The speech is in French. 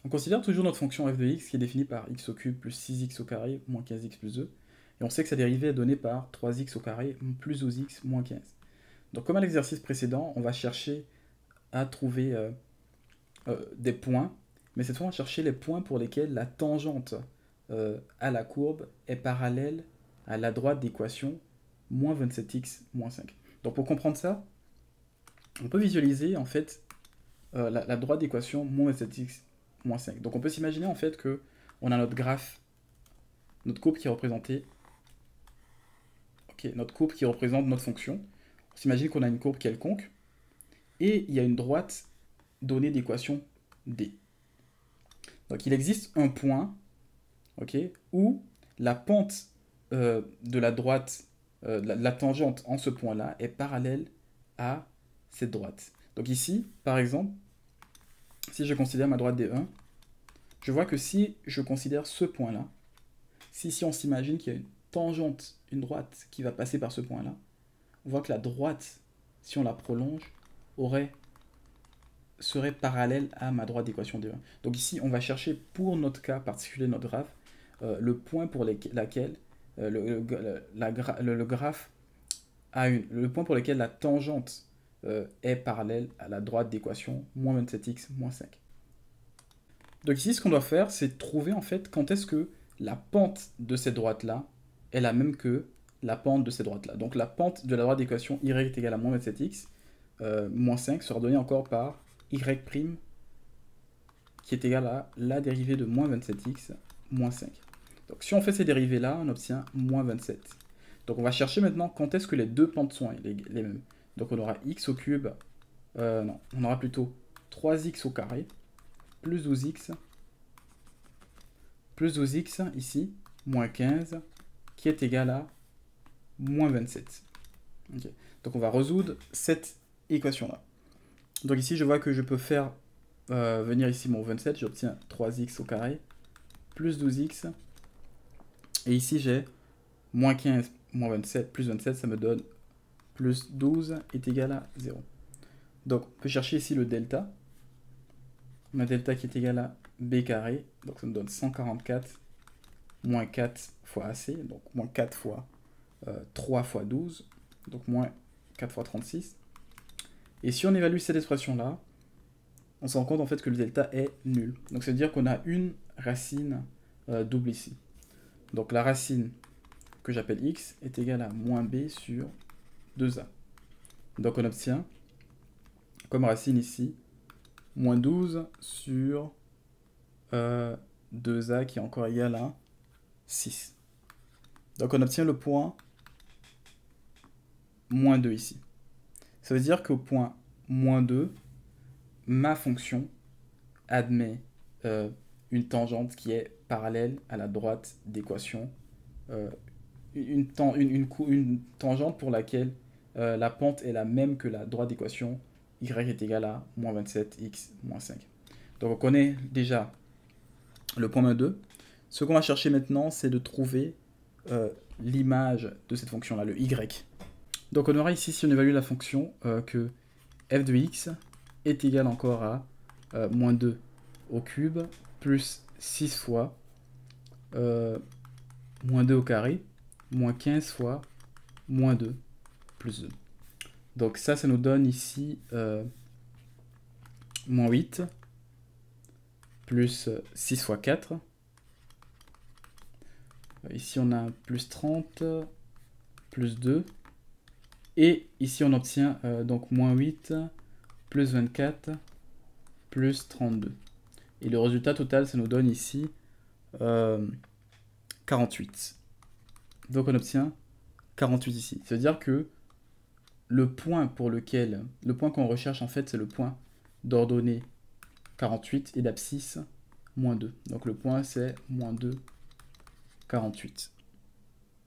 On considère toujours notre fonction f de x qui est définie par x au cube plus 6x au carré moins 15x plus 2. Et on sait que sa dérivée est donnée par 3x au carré plus 12x moins 15. Donc comme à l'exercice précédent, on va chercher à trouver des points. Mais cette fois, on va chercher les points pour lesquels la tangente à la courbe est parallèle à la droite d'équation moins 27x moins 5. Donc pour comprendre ça, on peut visualiser en fait la droite d'équation moins 27x moins 5. Donc on peut s'imaginer en fait que on a notre graphe, notre courbe qui est représentée, notre courbe qui représente notre fonction. On s'imagine qu'on a une courbe quelconque et il y a une droite donnée d'équation D. Donc il existe un point où la pente de la droite, la tangente en ce point-là est parallèle à cette droite. Donc ici, par exemple, si je considère ma droite D1, je vois que si je considère ce point-là, si on s'imagine qu'il y a une tangente, une droite qui va passer par ce point-là, on voit que la droite, si on la prolonge, serait parallèle à ma droite d'équation D1. Donc ici, on va chercher pour notre cas particulier, notre graphe, le point pour lequel le graphe a le point pour lequel la tangente est parallèle à la droite d'équation moins 27x moins 5. Donc ici, ce qu'on doit faire, c'est trouver en fait quand est-ce que la pente de cette droite-là est la même que la pente de cette droite-là. Donc la pente de la droite d'équation y est égale à moins 27x moins 5 sera donnée encore par y' qui est égal à la dérivée de moins 27x moins 5. Donc si on fait ces dérivées-là, on obtient moins 27. Donc on va chercher maintenant quand est-ce que les deux pentes sont les mêmes. Donc on aura x au cube, non, on aura plutôt 3x au carré, plus 12x ici, moins 15, qui est égal à moins 27. Okay. Donc on va résoudre cette équation-là. Donc ici, je vois que je peux faire venir ici mon 27, j'obtiens 3x au carré, plus 12x, et ici j'ai moins 15, moins 27, plus 27, ça me donne plus 12 est égal à 0. Donc on peut chercher ici le delta. On a delta qui est égal à b carré, donc ça me donne 144 moins 4 fois AC, donc moins 4 fois 3 fois 12, donc moins 4 fois 36. Et si on évalue cette expression-là, on se rend compte en fait que le delta est nul. Donc ça veut dire qu'on a une racine double ici. Donc la racine que j'appelle x est égale à moins b sur 2a. Donc on obtient comme racine ici moins 12 sur 2a qui est encore égal à 6. Donc on obtient le point moins 2 ici. Ça veut dire qu'au point moins 2, ma fonction admet une tangente qui est parallèle à la droite d'équation. Une tangente pour laquelle la pente est la même que la droite d'équation y est égal à moins 27x moins 5. Donc on connaît déjà le point moins 2. Ce qu'on va chercher maintenant, c'est de trouver l'image de cette fonction-là, le y. Donc on aura ici, si on évalue la fonction, que f de x est égal encore à moins 2 au cube plus 6 fois moins 2 au carré moins 15 fois moins 2 plus 2. Donc ça nous donne ici moins 8 plus 6 fois 4. Ici on a plus 30 plus 2. Et ici on obtient donc moins 8 plus 24 plus 32. Et le résultat total, ça nous donne ici 48. Donc on obtient 48 ici. Ça veut dire que le point qu'on recherche en fait, c'est le point d'ordonnée 48 et d'abscisse moins 2. Donc le point c'est moins 2, 48.